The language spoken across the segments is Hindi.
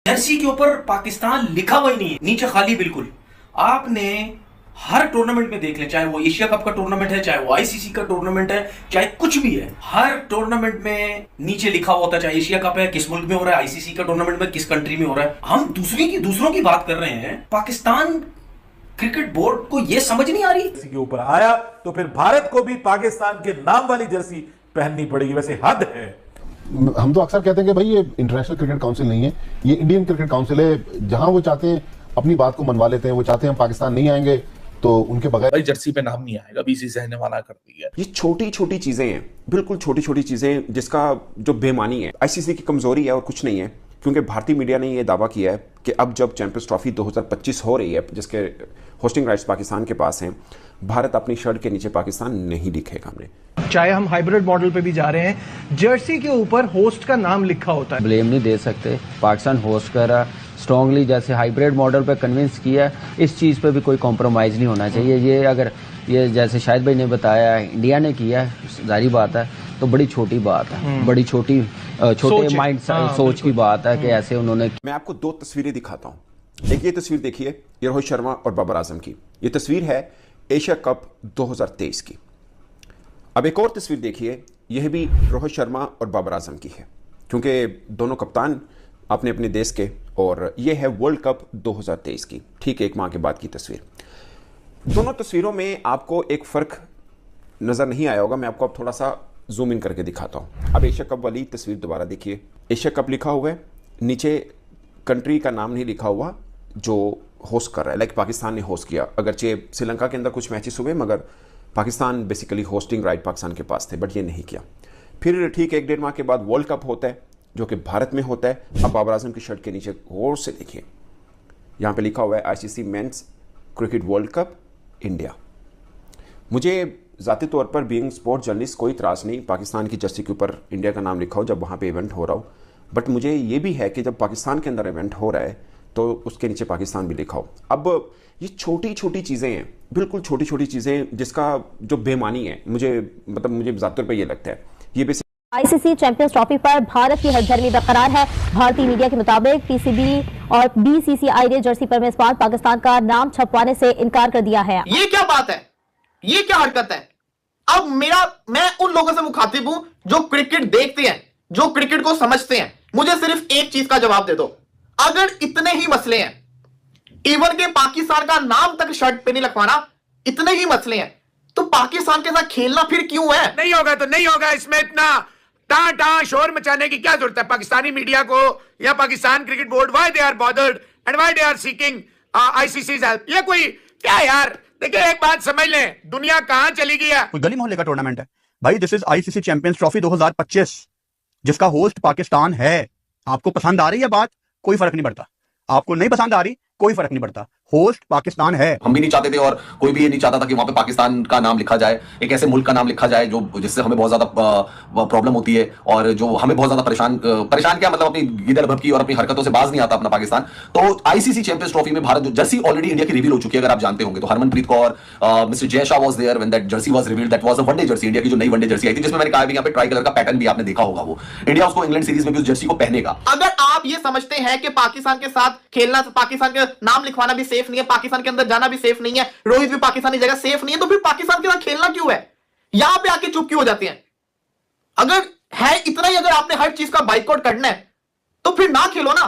जर्सी के ऊपर पाकिस्तान लिखा हुआ ही नहीं है, नीचे खाली बिल्कुल। आपने हर टूर्नामेंट में देख ले, चाहे वो एशिया कप का टूर्नामेंट है, चाहे वो आईसीसी का टूर्नामेंट है, चाहे कुछ भी है, हर टूर्नामेंट में नीचे लिखा होता है, चाहे एशिया कप है किस मुल्क में हो रहा है, आईसीसी का टूर्नामेंट में किस कंट्री में हो रहा है। हम दूसरों की बात कर रहे हैं। पाकिस्तान क्रिकेट बोर्ड को यह समझ नहीं आ रही। के ऊपर आया तो फिर भारत को भी पाकिस्तान के नाम वाली जर्सी पहननी पड़ेगी। वैसे हद है। हम तो अक्सर कहते हैं कि भाई ये इंटरनेशनल क्रिकेट काउंसिल नहीं है, ये इंडियन क्रिकेट काउंसिल है। जहां वो चाहते हैं अपनी बात को मनवा लेते हैं। वो चाहते हैं हम पाकिस्तान नहीं आएंगे तो उनके बगैर भाई जर्सी पे नाम नहीं आएगा, बीसीसीआई ने मना कर दिया। ये छोटी छोटी चीजें हैं, बिल्कुल छोटी छोटी चीजें, जिसका जो बेमानी है, आईसीसी की कमजोरी है और कुछ नहीं है। क्योंकि भारतीय मीडिया ने यह दावा किया है कि अब जब चैंपियंस ट्रॉफी 2025 हो रही है, जिसके होस्टिंग राइट्स पाकिस्तान के पास हैं, भारत अपनी शर्ट के नीचे पाकिस्तान नहीं लिखेगा। हमने चाहे हम हाइब्रिड मॉडल पे भी जा रहे हैं, जर्सी के ऊपर होस्ट का नाम लिखा होता है। ब्लेम नहीं दे सकते, पाकिस्तान होस्ट कर रहा, स्ट्रांगली जैसे हाइब्रिड मॉडल पे कन्विंस किया, इस चीज़ पे भी कोई कॉम्प्रोमाइज़ नहीं होना चाहिए। ये अगर ये जैसे शाहिद भाई ने बताया इंडिया ने किया, जारी बात है, तो बड़ी छोटी बात है, बड़ी छोटे माइंड सोच की बात है कि ऐसे उन्होंने। मैं आपको दो तस्वीरें दिखाता हूँ। एक ये तस्वीर देखिए, ये रोहित शर्मा और बाबर आजम की। ये तस्वीर है एशिया कप 2023 की। अब एक और तस्वीर देखिए, यह भी रोहित शर्मा और बाबर आजम की है, क्योंकि दोनों कप्तान अपने अपने देश के, और यह है वर्ल्ड कप 2023 की, ठीक 1 माह के बाद की तस्वीर। दोनों तस्वीरों में आपको एक फ़र्क नज़र नहीं आया होगा। मैं आपको अब थोड़ा सा जूम इन करके दिखाता हूँ। अब एशिया कप वाली तस्वीर दोबारा देखिए। एशिया कप लिखा हुआ है, नीचे कंट्री का नाम नहीं लिखा हुआ जो होस्ट कर रहा है। लाइक पाकिस्तान ने होस्ट किया, अगरचे श्रीलंका के अंदर कुछ मैचेस हुए, मगर Pakistan basically hosting right Pakistan के पास थे, बट ये नहीं किया। फिर ठीक 1-1.5 माह के बाद वर्ल्ड कप होता है, जो कि भारत में होता है। अब बाबर आजम की शर्ट के नीचे गौर से देखिए, यहाँ पे लिखा हुआ है ICC men's cricket world cup India. मुझे ज़ाती तौर पर बीइंग स्पोर्ट जर्नलिस्ट कोई इतराज़ नहीं पाकिस्तान की जर्सी के ऊपर इंडिया का नाम लिखा हो जब वहाँ पे इवेंट हो रहा हो, बट मुझे ये भी है कि जब पाकिस्तान के अंदर इवेंट हो रहा है तो उसके नीचे पाकिस्तान भी लिखा हो। अब ये छोटी छोटी चीज़ें हैं, बिल्कुल छोटी छोटी चीज़ें, जिसका जो बेमानी है, मुझे ज़ाती तौर पर ये लगता है ये बेसिक। आईसीसी चैंपियंस ट्रॉफी पर भारत की हरधर्मी बरकरार है। भारतीय मीडिया के मुताबिक पीसीबी और बीसीसीआई ने जर्सी पर मेजबान पाकिस्तान का नाम छपवाने से इनकार कर दिया है। ये क्या बात है, ये क्या हरकत है? अब मैं उन लोगों से मुखातिब हूं जो क्रिकेट देखते हैं, जो क्रिकेट को समझते हैं। मुझे सिर्फ एक चीज का जवाब दे दो। अगर इतने ही मसले हैं, इवन के पाकिस्तान का नाम तक शर्ट पे नहीं लिखवाना, इतने ही मसले हैं, तो पाकिस्तान के साथ खेलना फिर क्यों है? नहीं होगा तो नहीं होगा, इसमें इतना टां शोर मचाने की क्या जरूरत है? पाकिस्तानी मीडिया को या Pakistan cricket board, why they are bothered and why they are seeking ICC's help? ये कोई क्या यार? देखिए एक बात समझ लें, दुनिया कहां चली गई है। कोई गली मोहल्ले का टूर्नामेंट है भाई। This is ICC champions trophy 2025, जिसका होस्ट पाकिस्तान है। आपको पसंद आ रही है बात, कोई फर्क नहीं पड़ता। आपको नहीं पसंद आ रही, कोई फर्क नहीं पड़ता। होस्ट पाकिस्तान है। हम भी नहीं चाहते थे और कोई भी ये नहीं चाहता था कि वहां पे पाकिस्तान का नाम लिखा जाए, एक ऐसे मुल्क का नाम लिखा जाए जो जिससे हमें बहुत ज्यादा प्रॉब्लम होती है और जो हमें बहुत ज्यादा परेशान क्या मतलब अपनी गिदड़ भभकी और अपनी हरकतों से बाज नहीं आता अपना पाकिस्तान। तो आईसीसी चैंपियंस ट्रॉफी में भारत जर्सी ऑलरेडी इंडिया की रिवील हो चुकी है, अगर आप जानते होंगे तो। Harmanpreet Kaur, mister Jay Shah was there when that jersey was revealed. That was a one day jersey, India की जो नई वनडे जर्सी आई थी, जिसमें मैंने कहा यहाँ पे ट्राई कलर का पैटर्न भी आपने देखा होगा। वो इंडिया उसको इंग्लैंड सीरीज में भी उस जर्सी को पहनेगा। अगर आप ये समझते हैं कि पाकिस्तान के साथ खेलना, पाकिस्तान के नाम लिखवाना भी सेफ नहीं है, पाकिस्तान के अंदर जाना भी सेफ नहीं है, रोहित भी पाकिस्तानी जगह सेफ नहीं है, तो फिर पाकिस्तान के साथ खेलना क्यों है? यहां पे आके चुप क्यों हो जाते हैं? अगर है इतना ही, अगर आपने हर चीज का बाइकआउट करना है तो फिर ना खेलो ना।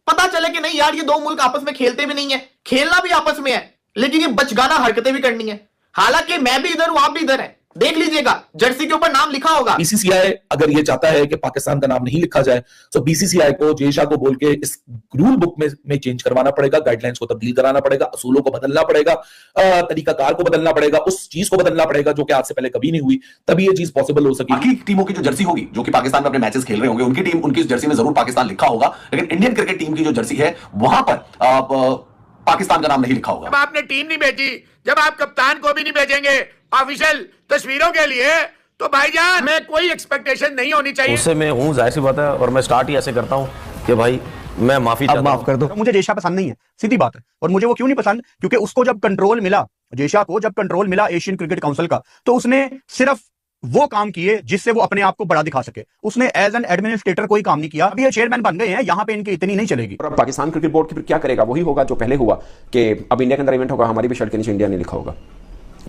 पता चले कि नहीं यार, ये दो मुल्क आपस में खेलते भी नहीं है, खेलना भी आपस में है, लेकिन ये बचगाना हरकतें भी करनी है। हालांकि मैं भी इधर हूं, आप भी इधर हैं, देख लीजिएगा जर्सी के ऊपर नाम लिखा होगा। बीसीसीआई अगर ये चाहता है कि पाकिस्तान का नाम नहीं लिखा जाए, तो बीसीसीआई को जय शाह को बोल के इस रूल बुक में चेंज करवाना पड़ेगा, गाइडलाइंस को तब्दील कराना पड़ेगा, असूलों को बदलना पड़ेगा, तरीकाकार को बदलना पड़ेगा, उस चीज को बदलना पड़ेगा जो कि आज से पहले कभी नहीं हुई, तभी ये चीज पॉसिबल हो सके। बाकी टीमों की जो जर्सी होगी, जो कि पाकिस्तान में अपने मैचेस खेल रहे होंगे, उनकी टीम, उनकी जर्सी में जरूर पाकिस्तान लिखा होगा, लेकिन इंडियन क्रिकेट टीम की जो जर्सी है वहां पर पाकिस्तान का नाम नहीं लिखा होगा। जब आपने टीम नहीं भेजी, जब आप कप्तान को भी नहीं भेजेंगे ऑफिशियल तस्वीरों के लिए, तो भाईजान मैं कोई एक्सपेक्टेशन नहीं होनी चाहिए। उससे मैं हूं, जाहिर सी बात है, और मैं स्टार्ट ही ऐसे करता हूं कि भाई मैं माफी चाहता हूं, माफ कर दो। मुझे जेशा पसंद नहीं है, सीधी बात है। और मुझे वो क्यों नहीं पसंद? क्योंकि उसको जब कंट्रोल मिला, जेशा को जब कंट्रोल मिला एशियन क्रिकेट काउंसिल का, तो उसने सिर्फ वो काम किए जिससे वो अपने आप को बड़ा दिखा सके। उसने एज एन एडमिनिस्ट्रेटर कोई काम नहीं किया। अभी ये चेयरमैन बन गए हैं, यहां पे इनकी इतनी नहीं चलेगी। और अब पाकिस्तान क्रिकेट बोर्ड की फिर क्या करेगा? वही होगा जो पहले हुआ कि अब इंडिया के अंदर इवेंट होगा, हमारी भी शर्ट के नीचे इंडिया नहीं लिखा होगा।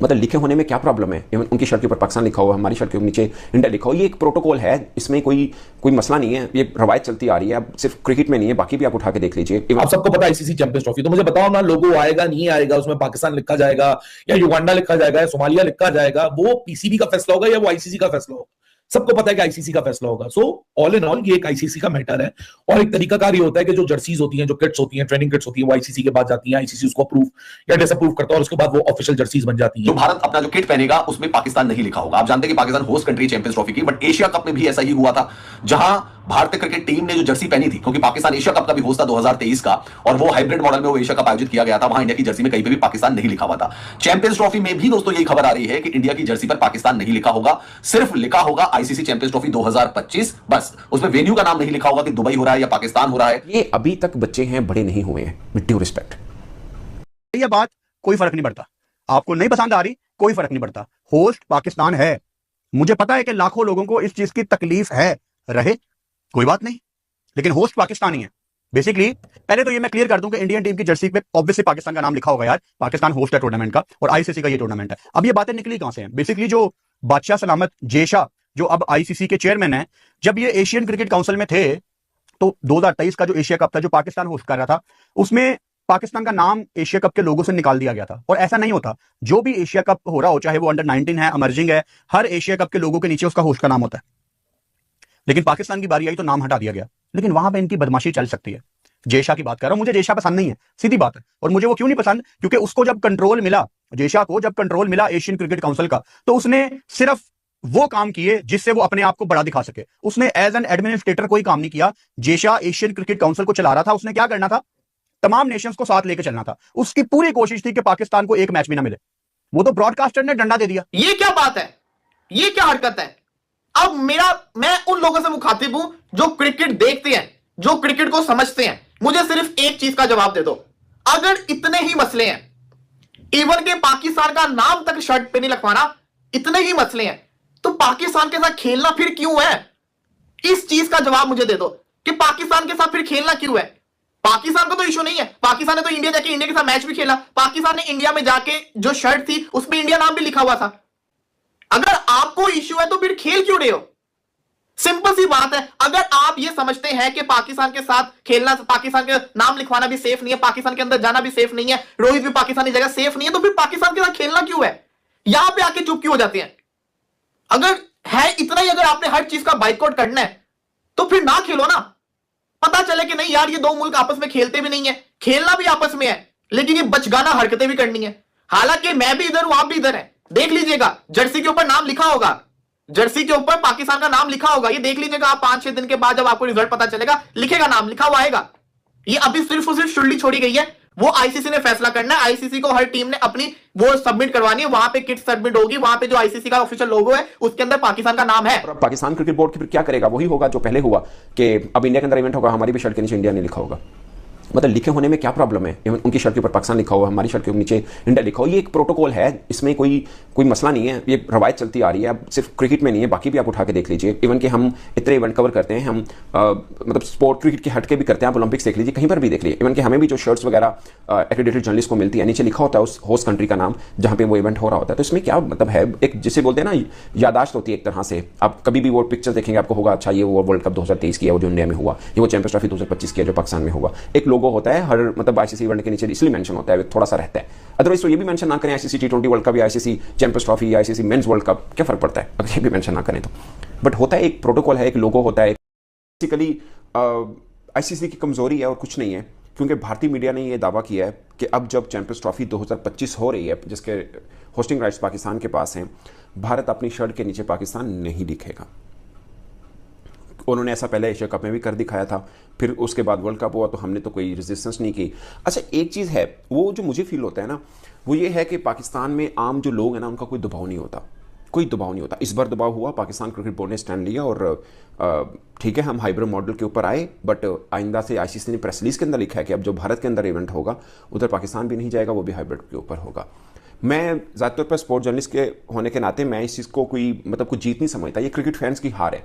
मतलब लिखे होने में क्या प्रॉब्लम है? उनकी शर्ट के ऊपर पाकिस्तान लिखा हुआ, हमारी शर्ट के नीचे इंडिया लिखा हो, ये एक प्रोटोकॉल है, इसमें कोई मसला नहीं है। ये रवायत चलती आ रही है, अब सिर्फ क्रिकेट में नहीं है, बाकी भी आप उठा के देख लीजिए। आप सबको पता है आईसीसी चैंपियंस ट्रॉफी, तो मुझे बताओ ना, लोगो आएगा नहीं आएगा, उसमें पाकिस्तान लिखा जाएगा या युगांडा लिखा जाएगा या सोमालिया लिखा जाएगा, वो पीसीबी का फैसला होगा या वो आईसीसी का फैसला होगा? सबको पता है कि आईसीसी का फैसला होगा। सो ऑल इन ऑल ये एक आईसीसी का मैटर है। और एक तरीकाकार ये होता है कि जो जर्सीज होती हैं, जो किट्स होती हैं, ट्रेनिंग किट्स होती हैं, वो आईसीसी के बाद जाती हैं, आईसीसी उसको अप्रूव या डिसअप्रूव करता है और उसके बाद वो ऑफिशियल जर्सीज बन जाती हैं। जो भारत अपना जो किट पहनेगा उसमें पाकिस्तान नहीं लिखा होगा। आप जानते हैं कि Pakistan host country champions trophy की, बट एशिया कप में भी ऐसा ही हुआ था, जहां भारतीय क्रिकेट टीम ने जो जर्सी पहनी थी, क्योंकि पाकिस्तान एशिया कप का भी होस्ट था 2023 का, और वो हाइब्रिड मॉडल में वो एशिया कप आयोजित किया गया था, वहां इंडिया की जर्सी में कहीं पे भी पाकिस्तान नहीं लिखा हुआ था। चैंपियंस ट्रॉफी में भी दोस्तों यही खबर आ रही है कि इंडिया की जर्सी पर पाकिस्तान नहीं लिखा होगा, सिर्फ लिखा होगा आईसीसी चैंपियंस ट्रॉफी 2025, बस। उसमें वेन्यू का नाम नहीं लिखा होगा कि दुबई हो रहा है या पाकिस्तान हो रहा है। ये अभी तक बच्चे हैं, बड़े नहीं हुए हैं, विद ड्यू रिस्पेक्ट। ये बात कोई फर्क नहीं पड़ता, आपको नहीं पसंद आ रही कोई फर्क नहीं पड़ता, होस्ट पाकिस्तान है। मुझे पता है कि लाखों लोगों को इस चीज की तकलीफ है, रहे कोई बात नहीं, लेकिन होस्ट पाकिस्तानी है। बेसिकली पहले तो ये मैं क्लियर कर दूं कि इंडियन टीम की जर्सी पे ऑब्वियसली पाकिस्तान का नाम लिखा होगा यार, पाकिस्तान होस्ट है टूर्नामेंट का और आईसीसी का ये टूर्नामेंट है। अब ये बातें निकली कहां से हैं? बेसिकली जो बादशाह सलामत जेशा, जो अब आईसीसी के चेयरमैन है, जब ये एशियन क्रिकेट काउंसिल में थे तो 2023 का जो एशिया कप था, जो पाकिस्तान होस्ट कर रहा था, उसमें पाकिस्तान का नाम एशिया कप के लोगों से निकाल दिया गया था। और ऐसा नहीं होता, जो भी एशिया कप हो रहा हो, चाहे वो अंडर 19 है, अमर्जिंग है, हर एशिया कप के लोगों के नीचे उसका होस्ट का नाम होता है। लेकिन पाकिस्तान की बारी आई तो नाम हटा दिया गया। लेकिन वहां पे इनकी बदमाशी चल सकती है। जेशा की बात कर रहा हूं, मुझे जेशा पसंद नहीं है, सीधी बात है। और मुझे वो क्यों नहीं पसंद? क्योंकि उसको जब कंट्रोल मिला, जेशा को जब कंट्रोल मिला एशियन क्रिकेट काउंसिल का, तो उसने सिर्फ वो काम किए जिससे वो अपने आप को बड़ा दिखा सके। उसने एज एन एडमिनिस्ट्रेटर कोई काम नहीं किया। जेशा एशियन क्रिकेट काउंसिल को चला रहा था, उसने क्या करना था? तमाम नेशंस को साथ लेकर चलना था। उसकी पूरी कोशिश थी कि पाकिस्तान को एक मैच भी ना मिले। वो तो ब्रॉडकास्टर ने डंडा दे दिया। ये क्या बात है? ये क्या हरकत है? अब मैं उन लोगों से मुखातिब हूं जो क्रिकेट देखते हैं, जो क्रिकेट को समझते हैं। मुझे सिर्फ एक चीज का जवाब दे दो। अगर इतने ही मसले हैं, इवन के पाकिस्तान का नाम तक शर्ट पे नहीं लिखवाना, इतने ही मसले हैं, तो पाकिस्तान के साथ खेलना फिर क्यों है? इस चीज का जवाब मुझे दे दो कि पाकिस्तान के साथ फिर खेलना क्यों है? पाकिस्तान को तो इशू नहीं है, पाकिस्तान ने तो इंडिया जाके इंडिया के साथ मैच भी खेला। पाकिस्तान ने इंडिया में जाके जो शर्ट थी उसमें इंडिया नाम भी लिखा हुआ था। अगर आपको इशू है तो फिर खेल क्यों रहे हो? सिंपल सी बात है। अगर आप ये समझते हैं कि पाकिस्तान के साथ खेलना, पाकिस्तान के नाम लिखवाना भी सेफ नहीं है, पाकिस्तान के अंदर जाना भी सेफ नहीं है, रोहित भी पाकिस्तानी जगह सेफ नहीं है, तो फिर पाकिस्तान के साथ खेलना क्यों है? यहां पे आके चुप क्यों हो जाते हैं? अगर है इतना ही, अगर आपने हर चीज का बाइकआउट करना है तो फिर ना खेलो ना। पता चले कि नहीं यार, ये दो मुल्क आपस में खेलते भी नहीं है, खेलना भी आपस में है, लेकिन ये बचगाना हरकतें भी करनी है। हालांकि मैं भी इधर हूं, आप भी इधर हैं। देख लीजिएगा, जर्सी के ऊपर नाम लिखा होगा, जर्सी के ऊपर पाकिस्तान का नाम लिखा होगा। ये देख लीजिएगा आप, 5-6 दिन के बाद जब आपको रिजल्ट पता चलेगा, लिखेगा नाम, लिखा हुआ आएगा। ये अभी सिर्फ और सिर्फ शुल्ली छोड़ी गई है, वो आईसीसी ने फैसला करना है। आईसीसी को हर टीम ने अपनी वो सबमिट करवानी है, वहां पे किट सबमिट होगी, वहां पे जो आईसीसी का ऑफिशियल लोगो है उसके अंदर पाकिस्तान का नाम है। और अब पाकिस्तान क्रिकेट बोर्ड की फिर क्या करेगा? वही होगा जो पहले हुआ कि अब इंडिया के अंदर इवेंट होगा, हमारी भी शर्ट के नीचे इंडिया नहीं लिखा होगा। मतलब लिखे होने में क्या प्रॉब्लम है? उनकी शर्ट के ऊपर पाकिस्तान लिखा हुआ, हमारी शर्ट के नीचे इंडिया लिखा हो, ये एक प्रोटोकॉल है, इसमें कोई मसला नहीं है। ये रवायत चलती आ रही है, अब सिर्फ क्रिकेट में नहीं है, बाकी भी आप उठा के देख लीजिए। इवन कि हम इतने इवेंट कवर करते हैं, हम मतलब स्पोर्ट क्रिकेट के हट के भी करते हैं। आप ओलंपिक्स देख लीजिए, कहीं पर भी देख लीजिए। इवन कि हमें भी जो शर्ट्स वगैरह एक्रेडिटेड जर्नलिस्ट को मिलती है, नीचे लिखा होता है उस होस्ट कंट्री का नाम जहाँ पे वो इवेंट हो रहा होता है। तो इसमें क्या मतलब है? एक जिसे बोलते हैं ना, यादाश्त होती है एक तरह से। आप कभी भी वो पिक्चर देखेंगे, आपको होगा अच्छा ये वो वर्ल्ड कप 2023 किया, वो जो इंडिया में हुआ, ये वो चैंपियंस ट्रॉफी 2025 किया जो पाकिस्तान में हुआ। एक लोगो होता है हर मतलब आईसीसी इवेंट के नीचे, इसलिए मेंशन होता है, थोड़ा सा रहता है। अदरवाइज तो ये भी मेंशन ना करें, आईसीसी T20 वर्ल्ड कप या आईसीसी चैंपियंस ट्रॉफी या आईसीसी मेंस वर्ल्ड कप, क्या फर्क पड़ता है अगर ये भी मेंशन ना करें तो? बट होता है, एक प्रोटोकॉल है, एक लोगो होता है। बेसिकली आईसीसी की कमजोरी है और कुछ नहीं है, क्योंकि भारतीय मीडिया ने यह दावा किया है कि अब जब चैंपियंस ट्रॉफी 2025 हो रही है, जिसके होस्टिंग राइट्स पाकिस्तान के पास हैं, भारत अपनी शर्ट के नीचे पाकिस्तान नहीं लिखेगा। उन्होंने ऐसा पहले एशिया कप में भी कर दिखाया था, फिर उसके बाद वर्ल्ड कप हुआ तो हमने तो कोई रेजिस्टेंस नहीं की। अच्छा, एक चीज़ है, वो जो मुझे फील होता है ना, वो ये है कि पाकिस्तान में आम जो लोग हैं ना, उनका कोई दबाव नहीं होता, कोई दबाव नहीं होता। इस बार दबाव हुआ, पाकिस्तान क्रिकेट बोर्ड ने स्टैंड लिया और ठीक है, हम हाइब्रिड मॉडल के ऊपर आए, बट आइंदा से आईसीसी ने प्रेस रिलीज के अंदर लिखा है कि अब जो भारत के अंदर इवेंट होगा उधर पाकिस्तान भी नहीं जाएगा, वो भी हाइब्रिड के ऊपर होगा। मैं ज़्यादातर पर स्पोर्ट जर्नलिस्ट के होने के नाते मैं इस चीज़ को कोई मतलब कुछ जीत नहीं समझता। ये क्रिकेट फैंस की हार है।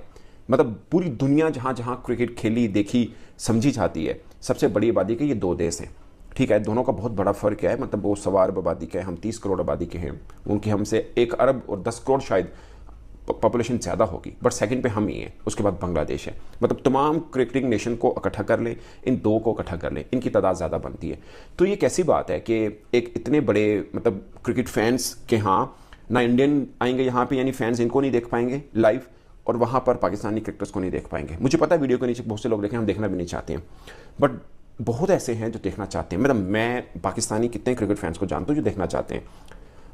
मतलब पूरी दुनिया जहाँ जहाँ क्रिकेट खेली, देखी, समझी जाती है, सबसे बड़ी आबादी के ये दो देश हैं। ठीक है, दोनों का बहुत बड़ा फ़र्क है। मतलब वो 1.25 अरब आबादी के हैं, हम 30 करोड़ आबादी के हैं। उनकी हमसे 1 अरब और 10 करोड़ शायद पॉपुलेशन ज़्यादा होगी, बट सेकंड पे हम ही हैं, उसके बाद बांग्लादेश है। मतलब तमाम क्रिकेटिंग नेशन को इकट्ठा कर लें, इन दो को इकट्ठा कर लें, इनकी तादाद ज़्यादा बनती है। तो ये कैसी बात है कि एक इतने बड़े मतलब क्रिकेट फैंस के यहाँ ना इंडियन आएंगे यहाँ पे, यानी फैंस इनको नहीं देख पाएंगे लाइव, और वहाँ पर पाकिस्तानी क्रिकेटर्स को नहीं देख पाएंगे। मुझे पता है वीडियो के नीचे बहुत से लोग देखें, हम देखना भी नहीं चाहते हैं, बट बहुत ऐसे हैं जो देखना चाहते हैं। मतलब मैं पाकिस्तानी कितने क्रिकेट फैंस को जानता हूँ जो देखना चाहते हैं।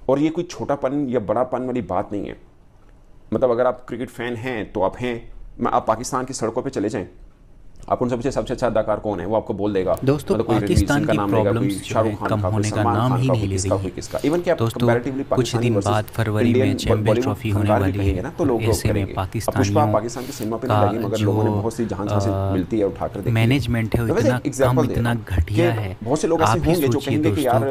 और ये कोई छोटापन या बड़ापन वाली बात नहीं है। मतलब अगर आप क्रिकेट फैन हैं तो आप हैं। आप पाकिस्तान की सड़कों पे चले जाएं, आप उनसे पूछे सबसे अच्छा अदाकार कौन है, वो आपको बोल देगा। दोस्तों मतलब पाकिस्तान की प्रॉब्लम्स शाहरुख खान कम होने का नाम ही नहीं ले रही है। इवन कि दोस्तों कुछ दिन बाद फरवरी में चैंपियंस ट्रॉफी होने वाली है, तो लोग ऐसे में पाकिस्तानियों पाकिस्तान की सिनेमा पे नहीं लगी, मगर लोगों ने बहुत सी जहां से मिलती है उठाकर देखी। मैनेजमेंट है इतना कम, इतना घटिया है। बहुत से लोग ऐसे होंगे जो कहेंगे कि यार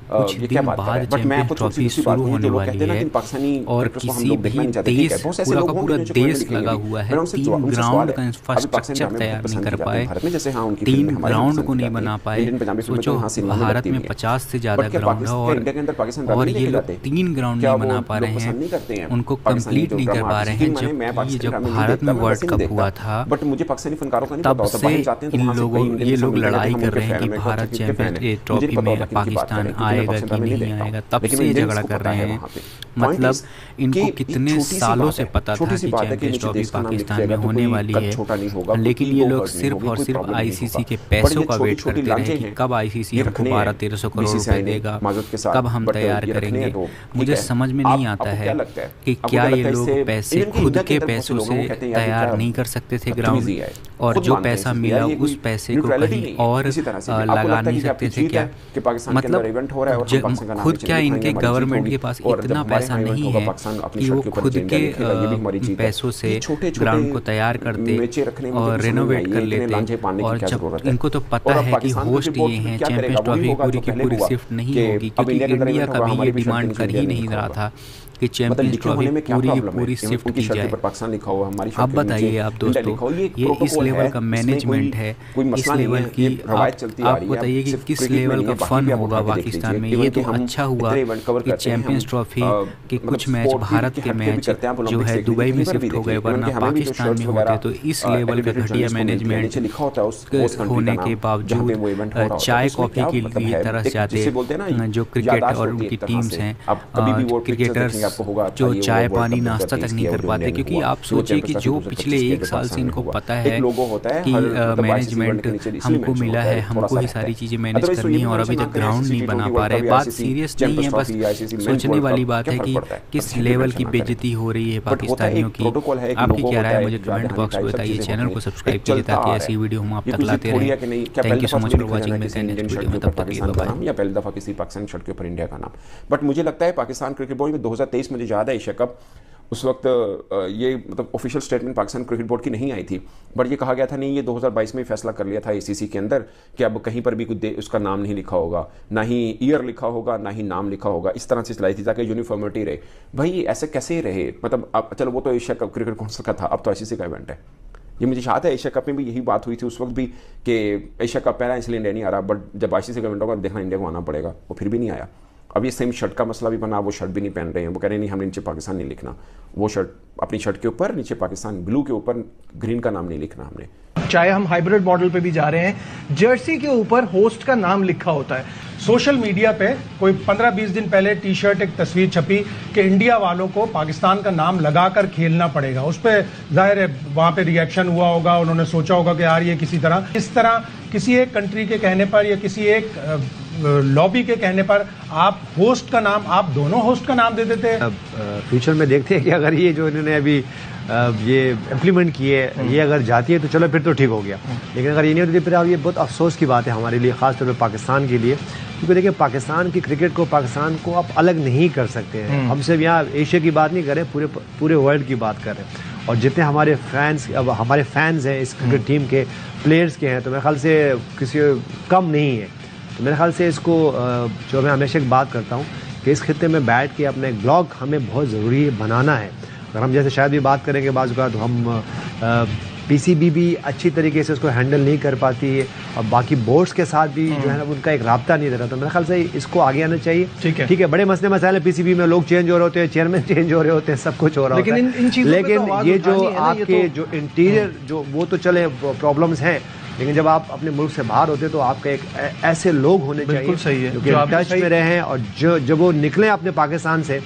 कुछ दिन बाद चैंपियंस ट्रॉफी शुरू होने वाली है और किसी भी देश पूरा का पूरा देश लगा हुआ है 3 ग्राउंड का इंफ्रास्ट्रक्चर तैयार नहीं कर पाए, 3 ग्राउंड को नहीं बना पाए। सोचो भारत में 50 से ज्यादा ग्राउंड है और ये लोग 3 ग्राउंड नहीं बना पा रहे हैं, उनको कंप्लीट नहीं कर पा रहे हैं। जब भारत में वर्ल्ड कप हुआ था तब से ये लोग लड़ाई कर रहे हैं कि भारत चैंपियंस ट्रॉफी में पाकिस्तान आएगा कि नहीं आएगा, तब से ये झगड़ा कर रहे हैं। मतलब इनको कितने सालों से पता था कि चैंपियंस ट्रॉफी पाकिस्तान में होने वाली है, लेकिन ये लोग सिर्फ और सिर्फ आईसीसी के पैसों का वेट करते रहे कि कब आईसीसी हमको 1200-1300 करोड़ रुपए देगा, कब हम तैयार करेंगे। मुझे समझ में नहीं आता है कि क्या ये लोग पैसे खुद के पैसों से तैयार नहीं कर सकते थे ग्राउंड, और जो पैसा मिला उस पैसे को कहीं और लगा नहीं सकते थे क्या? मतलब खुद क्या इनके गवर्नमेंट के पास इतना पैसा नहीं है कि वो खुद के पैसों से ग्राउंड को तैयार करते और रेनोवेट कर लेते। और जब इनको तो पता है कि होस्ट ये हैं, चैंपियंस ट्रॉफी पूरी की पूरी शिफ्ट नहीं होगी, क्योंकि इंडिया कभी ये डिमांड कर ही नहीं रहा था कि चैंपियंस ट्रॉफी पूरी की पूरी शिफ्ट की जाए। अब बताइए आप दोस्तों, ये इस लेवल का मैनेजमेंट है, इस लेवल की आप बताइए कि किस लेवल का फन होगा पाकिस्तान में। ये तो अच्छा हुआ कि चैंपियंस ट्रॉफी के कुछ मैच, भारत के मैच जो है दुबई में शिफ्ट हो गए, वरना पाकिस्तान में होते। तो इस लेवल का घटिया मैनेजमेंट होने के बावजूद चाय कॉफी की तरह जाते जो क्रिकेट और उनकी टीम्स हैं, क्रिकेटर्स जो चाय पानी नाश्ता तक नहीं कर पाते। क्योंकि आप सोचिए कि जो पिछले 1 साल से इनको पता है कि मैनेजमेंट हमको मिला है, हमको ये सारी चीजें मैनेज करनी है, और अभी तक ग्राउंड नहीं बना पा रहे। बात सीरियस नहीं है, बस सोचने वाली बात है कि किस लेवल की बेइज्जती हो रही है पाकिस्तानियों की। आपकी क्या राय है मुझे कमेंट बॉक्स में बताइए। चैनल को सब्सक्राइब कीजिए ताकि ऐसी वीडियो हम आप तक लाते रहें। Thank you so much for watching. मिलते हैं नेक्स्ट वीडियो में, तब तक के लिए बाय बाय। या पहली दफा किसी पाकिस्तानी शर्ट के ऊपर इंडिया का नाम, बट मुझे लगता है पाकिस्तान क्रिकेट बोर्ड में 2023 मुझे याद है एशिया कप, उस वक्त ये मतलब official statement Pakistan cricket board की नहीं आई थी, बट ये कहा गया था नहीं, ये 2022 में फैसला कर लिया था आईसीसी के अंदर कि अब कहीं पर भी कोई उसका नाम नहीं लिखा होगा, ना ही ईयर लिखा होगा, ना ही नाम लिखा होगा। इस तरह से चलाई थी ताकि यूनिफॉर्मिटी रहे। भाई ऐसे कैसे रहे? मतलब अब चलो वो तो एशिया कप क्रिकेट काउंसिल का था, अब तो आईसीसी का इवेंट है। ये मुझे याद है एशिया कप में भी यही बात हुई थी उस वक्त भी कि एशिया कप पहला इसलिए इंडिया नहीं आ रहा, बट जब आईसीसी का इवेंट होगा देखना इंडिया को आना पड़ेगा। वो फिर भी नहीं आया। अब ये सेम शर्ट का मसला भी बना, वो शर्ट भी नहीं पहन रहे हैं। वो कह रहे हैं नहीं, हमने नीचे पाकिस्तान नहीं लिखना। वो शर्ट अपनी शर्ट के ऊपर नीचे पाकिस्तान ब्लू के ऊपर ग्रीन का नाम नहीं लिखना हमने। चाहे हम हाइब्रिड मॉडल पे भी जा रहे हैं, जर्सी के ऊपर होस्ट का नाम लिखा होता है। सोशल मीडिया पे कोई 15-20 दिन पहले टी शर्ट एक तस्वीर छपी कि इंडिया वालों को पाकिस्तान का नाम लगाकर खेलना पड़ेगा। उस पर जाहिर है वहां पे रिएक्शन हुआ होगा, उन्होंने सोचा होगा कि यार ये इस तरह किसी एक कंट्री के कहने पर या किसी एक लॉबी के कहने पर आप होस्ट का नाम, आप दोनों होस्ट का नाम दे देते हैं। फ्यूचर में देखते हैं कि अगर ये जो इन्होंने अभी ये इम्प्लीमेंट किए, ये अगर जाती है तो चलो फिर तो ठीक हो गया, लेकिन अगर ये नहीं होती फिर अब ये बहुत अफसोस की बात है हमारे लिए, खासतौर पर पाकिस्तान के लिए। क्योंकि देखिए पाकिस्तान की क्रिकेट को, पाकिस्तान को आप अलग नहीं कर सकते हैं। हम सिर्फ यहाँ एशिया की बात नहीं कर रहे, पूरे वर्ल्ड की बात कर रहे हैं। और जितने हमारे फैंस, अब हमारे फैंस हैं इस क्रिकेट टीम के, प्लेयर्स के हैं, तो मेरे ख्याल से किसी कम नहीं है। तो मेरे ख्याल से इसको जो मैं हमेशा एक बात करता हूँ कि इस खित्ते में बैठ के अपना एक ब्लॉग हमें बहुत ज़रूरी बनाना है। अगर हम जैसे शायद भी बात करेंगे बाज़ औक़ात तो हम पीसीबी भी अच्छी तरीके से उसको हैंडल नहीं कर पाती है और बाकी बोर्ड्स के साथ भी जो है ना उनका एक राब्ता नहीं रहता। तो मेरे ख्याल से इसको आगे आना चाहिए। ठीक है, बड़े मसले मसाले पीसीबी में लोग चेंज हो रहे होते हैं, चेयरमैन चेंज हो रहे होते हैं, सब कुछ हो रहा होता है, लेकिन ये जो आपके जो इंटीरियर जो वो तो चले प्रॉब्लम्स हैं, लेकिन जब आप अपने मुल्क से बाहर होते हैं तो आपके एक ऐसे लोग होने चाहिए जो कि टच में रहें और जब वो निकलें अपने पाकिस्तान से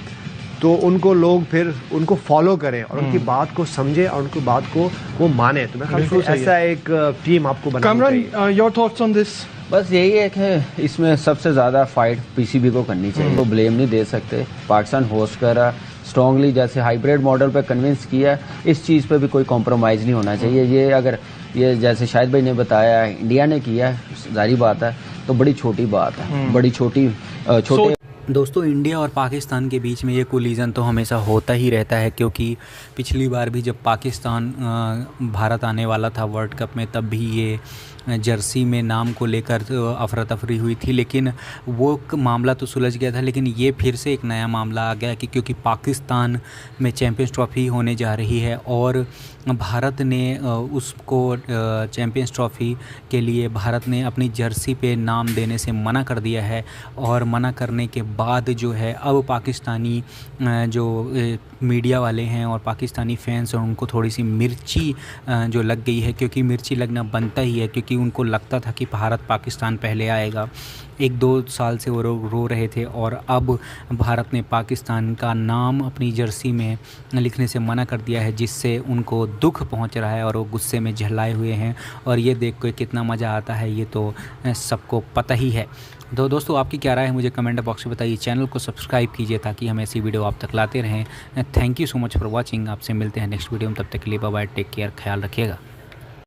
तो उनको लोग फिर उनको फॉलो करें और उनकी बात को समझें और उनकी बात को वो माने। तो मैं ख्याल से ऐसा एक टीम आपको बनानी चाहिए। Your thoughts on this? बस यही है कि इसमें सबसे ज़्यादा फाइट पीसीबी को करनी चाहिए। तो ब्लेम नहीं दे सकते। पाकिस्तान होस्ट कर रहा, स्ट्रांगली जैसे हाइब्रिड मॉडल पे कन्विंस किया, इस चीज़ पे भी कोई कॉम्प्रोमाइज़ नहीं होना चाहिए। ये अगर ये जैसे शाहिद भाई ने बताया इंडिया ने किया, जारी बात है, तो बड़ी छोटी बात है, बड़ी छोटे दोस्तों इंडिया और पाकिस्तान के बीच में ये कोलिजन तो हमेशा होता ही रहता है, क्योंकि पिछली बार भी जब पाकिस्तान भारत आने वाला था वर्ल्ड कप में तब भी ये जर्सी में नाम को लेकर अफरा तफरी हुई थी, लेकिन वो मामला तो सुलझ गया था। लेकिन ये फिर से एक नया मामला आ गया कि क्योंकि पाकिस्तान में चैम्पियंस ट्रॉफ़ी होने जा रही है और भारत ने उसको चैम्पियंस ट्रॉफ़ी के लिए भारत ने अपनी जर्सी पे नाम देने से मना कर दिया है। और मना करने के बाद जो है अब पाकिस्तानी जो मीडिया वाले हैं और पाकिस्तानी फैंस हैं उनको थोड़ी सी मिर्ची जो लग गई है, क्योंकि मिर्ची लगना बनता ही है, क्योंकि उनको लगता था कि भारत पाकिस्तान पहले आएगा। 1-2 साल से वो रो रहे थे और अब भारत ने पाकिस्तान का नाम अपनी जर्सी में लिखने से मना कर दिया है, जिससे उनको दुख पहुंच रहा है और वो गुस्से में झल्लाए हुए हैं। और ये देख के कितना मज़ा आता है ये तो सबको पता ही है। तो दोस्तों आपकी क्या राय है मुझे कमेंट बॉक्स में बताइए। चैनल को सब्सक्राइब कीजिए ताकि हम ऐसी वीडियो आप तक लाते रहें। Thank you so much for watching. आपसे मिलते हैं नेक्स्ट वीडियो में, तब तक के लिए बाय बाय, टेक केयर, ख्याल रखिएगा।